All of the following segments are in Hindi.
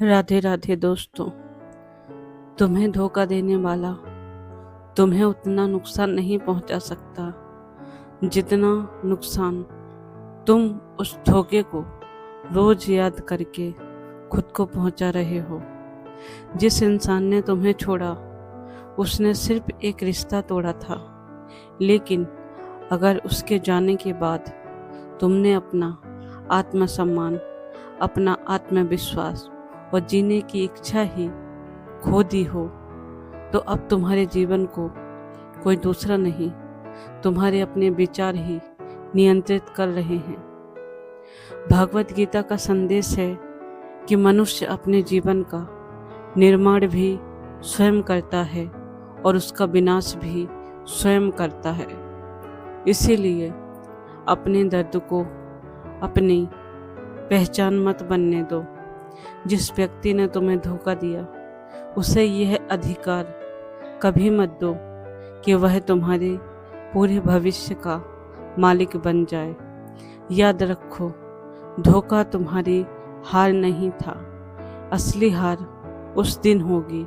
राधे राधे दोस्तों। तुम्हें धोखा देने वाला तुम्हें उतना नुकसान नहीं पहुंचा सकता जितना नुकसान तुम उस धोखे को रोज याद करके खुद को पहुंचा रहे हो। जिस इंसान ने तुम्हें छोड़ा उसने सिर्फ एक रिश्ता तोड़ा था, लेकिन अगर उसके जाने के बाद तुमने अपना आत्मसम्मान, अपना आत्मविश्वास और जीने की इच्छा ही खो दी हो, तो अब तुम्हारे जीवन को कोई दूसरा नहीं, तुम्हारे अपने विचार ही नियंत्रित कर रहे हैं। भगवत गीता का संदेश है कि मनुष्य अपने जीवन का निर्माण भी स्वयं करता है और उसका विनाश भी स्वयं करता है। इसीलिए अपने दर्द को अपनी पहचान मत बनने दो। जिस व्यक्ति ने तुम्हें धोखा दिया उसे यह अधिकार कभी मत दो कि वह तुम्हारे पूरे भविष्य का मालिक बन जाए। याद रखो, धोखा तुम्हारी हार नहीं था। असली हार उस दिन होगी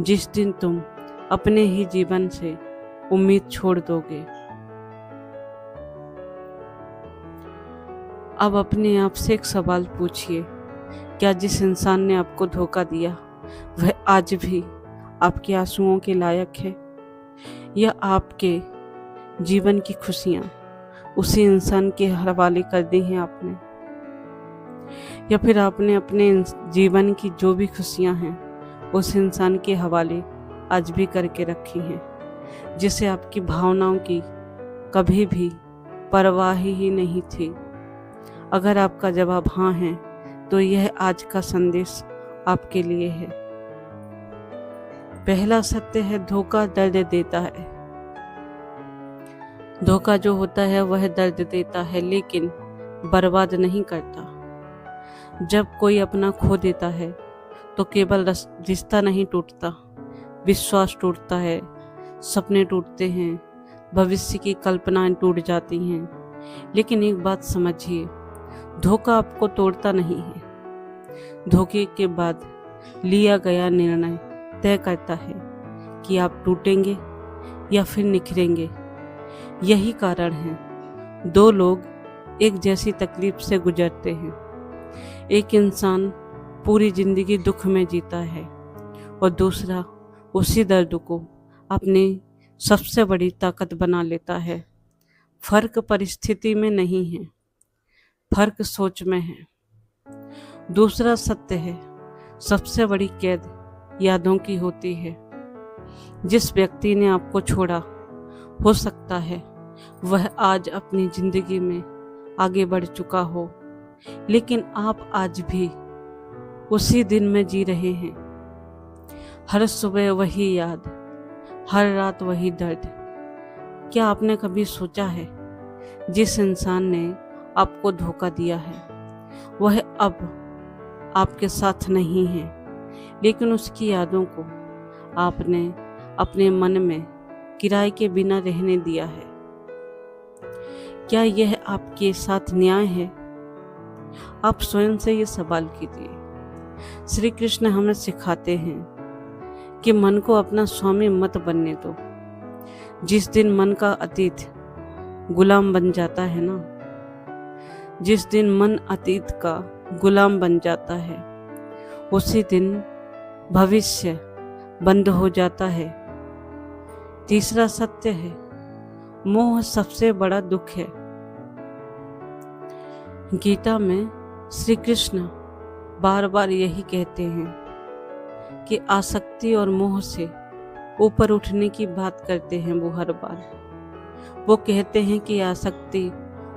जिस दिन तुम अपने ही जीवन से उम्मीद छोड़ दोगे। अब अपने आप से एक सवाल पूछिए, क्या जिस इंसान ने आपको धोखा दिया वह आज भी आपके आंसुओं के लायक है, या आपके जीवन की खुशियां उसी इंसान के हवाले कर दी हैं आपने, या फिर आपने अपने जीवन की जो भी खुशियां हैं उस इंसान के हवाले आज भी करके रखी हैं, जिसे आपकी भावनाओं की कभी भी परवाह ही नहीं थी। अगर आपका जवाब हाँ है तो यह आज का संदेश आपके लिए है। पहला सत्य है, धोखा दर्द देता है। धोखा जो होता है वह दर्द देता है, लेकिन बर्बाद नहीं करता। जब कोई अपना खो देता है तो केवल रिश्ता नहीं टूटता, विश्वास टूटता है, सपने टूटते हैं, भविष्य की कल्पनाएं टूट जाती हैं। लेकिन एक बात समझिए, धोखा आपको तोड़ता नहीं है। धोखे के बाद लिया गया निर्णय तय करता है कि आप टूटेंगे या फिर निखरेंगे। यही कारण है दो लोग एक जैसी तकलीफ से गुजरते हैं। एक इंसान पूरी जिंदगी दुख में जीता है और दूसरा उसी दर्द को अपनी सबसे बड़ी ताकत बना लेता है। फर्क परिस्थिति में नहीं है, फर्क सोच में है। दूसरा सत्य है, सबसे बड़ी कैद यादों की होती है। जिस व्यक्ति ने आपको छोड़ा, हो सकता है वह आज अपनी जिंदगी में आगे बढ़ चुका हो, लेकिन आप आज भी उसी दिन में जी रहे हैं। हर सुबह वही याद, हर रात वही दर्द। क्या आपने कभी सोचा है, जिस इंसान ने आपको धोखा दिया है वह अब आपके साथ नहीं है, लेकिन उसकी यादों को आपने अपने मन में किराए के बिना रहने दिया है। क्या यह आपके साथ न्याय है? आप स्वयं से ये सवाल कीजिए। श्री कृष्ण हमें सिखाते हैं कि मन को अपना स्वामी मत बनने दो। जिस दिन मन का अतीत गुलाम बन जाता है ना, जिस दिन मन अतीत का गुलाम बन जाता है, उसी दिन भविष्य बंद हो जाता है। तीसरा सत्य है, मोह सबसे बड़ा दुख है। गीता में श्री कृष्ण बार बार यही कहते हैं कि आसक्ति और मोह से ऊपर उठने की बात करते हैं। वो हर बार वो कहते हैं कि आसक्ति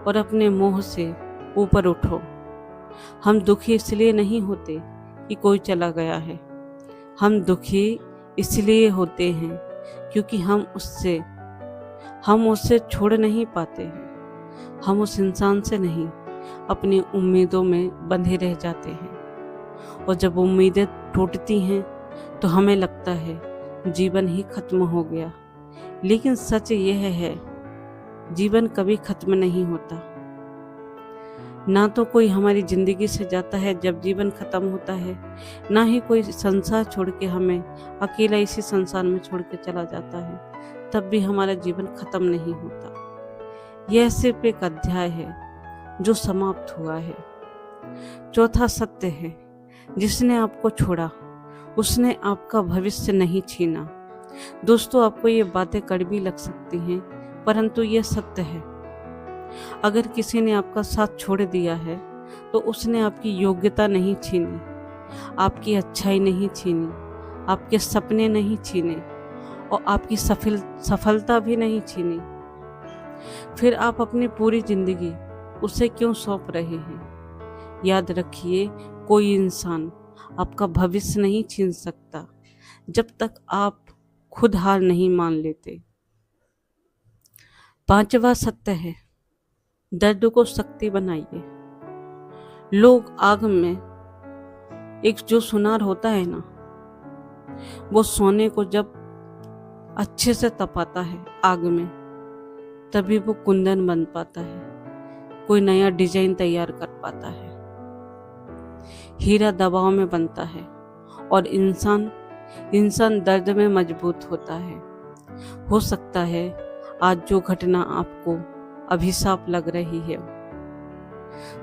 और अपने मोह से ऊपर उठो। हम दुखी इसलिए नहीं होते कि कोई चला गया है, हम दुखी इसलिए होते हैं क्योंकि हम उससे छोड़ नहीं पाते हैं। हम उस इंसान से नहीं, अपनी उम्मीदों में बंधे रह जाते हैं, और जब उम्मीदें टूटती हैं तो हमें लगता है जीवन ही खत्म हो गया। लेकिन सच यह है, जीवन कभी खत्म नहीं होता। ना तो कोई हमारी ज़िंदगी से जाता है जब जीवन ख़त्म होता है, ना ही कोई संसार छोड़ के हमें अकेला इसी संसार में छोड़ के चला जाता है, तब भी हमारा जीवन ख़त्म नहीं होता। यह सिर्फ एक अध्याय है जो समाप्त हुआ है। चौथा सत्य है, जिसने आपको छोड़ा उसने आपका भविष्य नहीं छीना। दोस्तों, आपको ये बातें कड़वी लग सकती हैं, परंतु ये सत्य है। अगर किसी ने आपका साथ छोड़ दिया है तो उसने आपकी योग्यता नहीं छीनी, आपकी अच्छाई नहीं छीनी, आपके सपने नहीं छीने और आपकी सफलता भी नहीं छीनी। फिर आप अपनी पूरी जिंदगी उसे क्यों सौंप रहे हैं? याद रखिए, कोई इंसान आपका भविष्य नहीं छीन सकता जब तक आप खुद हार नहीं मान लेते। पांचवा सत्य है, दर्द को शक्ति बनाइए। लोग आग में एक जो सुनार होता है ना, वो सोने को जब अच्छे से तपाता है आग में, तभी वो कुंदन बन पाता है, कोई नया डिजाइन तैयार कर पाता है। हीरा दबाव में बनता है और इंसान दर्द में मजबूत होता है। हो सकता है आज जो घटना आपको अभिशाप लग रही है,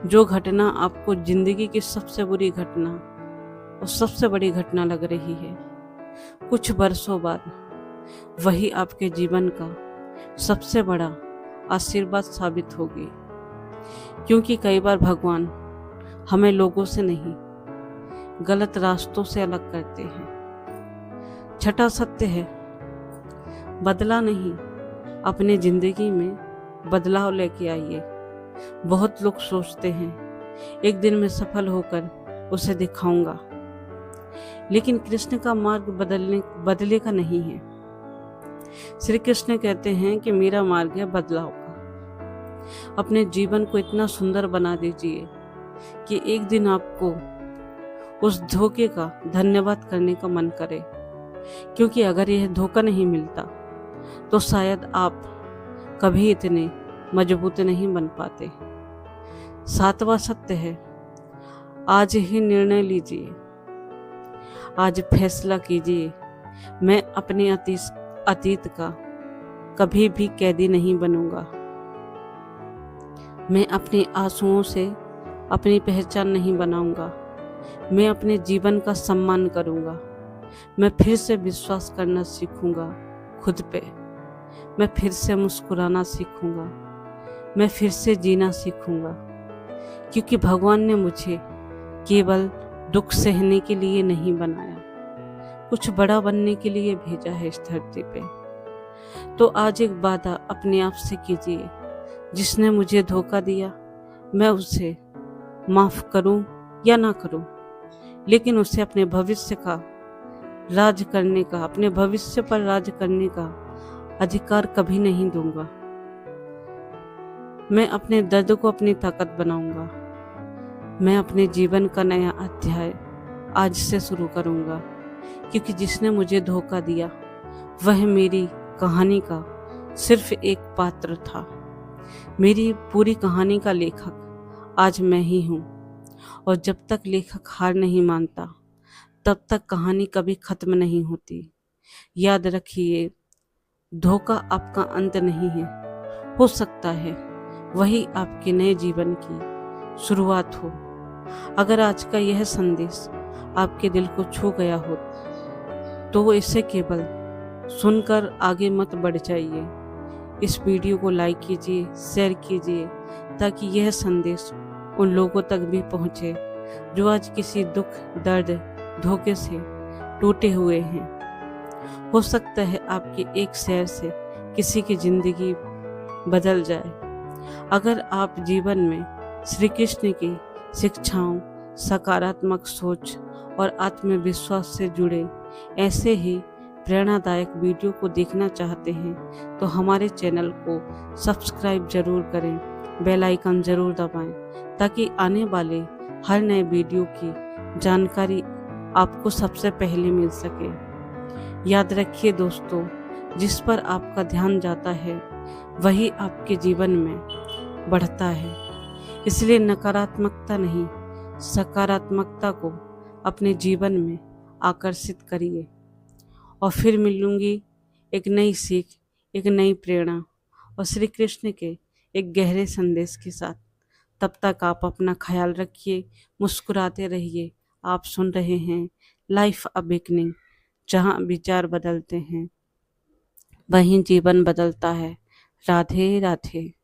जो घटना आपको जिंदगी की सबसे बुरी घटना और सबसे बड़ी घटना लग रही है, कुछ वर्षों बाद वही आपके जीवन का सबसे बड़ा आशीर्वाद साबित होगी। क्योंकि कई बार भगवान हमें लोगों से नहीं, गलत रास्तों से अलग करते हैं। छठा सत्य है, बदला नहीं, अपने जिंदगी में बदलाव लेके आइए। बहुत लोग सोचते हैं एक दिन मैं सफल होकर उसे दिखाऊंगा, लेकिन कृष्ण का मार्ग बदले का नहीं है। श्री कृष्ण कहते हैं कि मेरा मार्ग है बदलाव का। अपने जीवन को इतना सुंदर बना दीजिए कि एक दिन आपको उस धोखे का धन्यवाद करने का मन करे, क्योंकि अगर यह धोखा नहीं मिलता तो शायद आप कभी इतने मजबूत नहीं बन पाते। सातवां सत्य है, आज ही निर्णय लीजिए, आज फैसला कीजिए। मैं अपने अतीत का कभी भी कैदी नहीं बनूंगा। मैं अपने आंसुओं से अपनी पहचान नहीं बनाऊंगा। मैं अपने जीवन का सम्मान करूंगा। मैं फिर से विश्वास करना सीखूंगा खुद पे। मैं फिर से मुस्कुराना सीखूंगा। मैं फिर से जीना सीखूंगा, क्योंकि भगवान ने मुझे केवल दुख सहने के लिए नहीं बनाया, कुछ बड़ा बनने के लिए भेजा है इस धरती पे। तो आज एक वादा अपने आप से कीजिए, जिसने मुझे धोखा दिया मैं उसे माफ करूं या ना करूं, लेकिन उसे अपने भविष्य पर राज करने का अधिकार कभी नहीं दूंगा। मैं अपने दर्द को अपनी ताकत बनाऊंगा। मैं अपने जीवन का नया अध्याय आज से शुरू करूंगा, क्योंकि जिसने मुझे धोखा दिया वह मेरी कहानी का सिर्फ एक पात्र था। मेरी पूरी कहानी का लेखक आज मैं ही हूँ, और जब तक लेखक हार नहीं मानता तब तक कहानी कभी खत्म नहीं होती। याद रखिए, धोखा आपका अंत नहीं है, हो सकता है वही आपके नए जीवन की शुरुआत हो। अगर आज का यह संदेश आपके दिल को छू गया हो तो इसे केवल सुनकर आगे मत बढ़ जाइए। इस वीडियो को लाइक कीजिए, शेयर कीजिए, ताकि यह संदेश उन लोगों तक भी पहुंचे जो आज किसी दुख, दर्द, धोखे से टूटे हुए हैं। हो सकता है आपके एक शेयर से किसी की जिंदगी बदल जाए। अगर आप जीवन में श्री कृष्ण की शिक्षाओं, सकारात्मक सोच और आत्मविश्वास से जुड़े ऐसे ही प्रेरणादायक वीडियो को देखना चाहते हैं तो हमारे चैनल को सब्सक्राइब जरूर करें, बेल आइकन जरूर दबाएं, ताकि आने वाले हर नए वीडियो की जानकारी आपको सबसे पहले मिल सके। याद रखिए दोस्तों, जिस पर आपका ध्यान जाता है वही आपके जीवन में बढ़ता है। इसलिए नकारात्मकता नहीं, सकारात्मकता को अपने जीवन में आकर्षित करिए और फिर मिलूंगी एक नई सीख, एक नई प्रेरणा और श्री कृष्ण के एक गहरे संदेश के साथ। तब तक आप अपना ख्याल रखिए, मुस्कुराते रहिए। आप सुन रहे हैं लाइफ अवेकनिंग, जहाँ विचार बदलते हैं वहीं जीवन बदलता है। राधे राधे।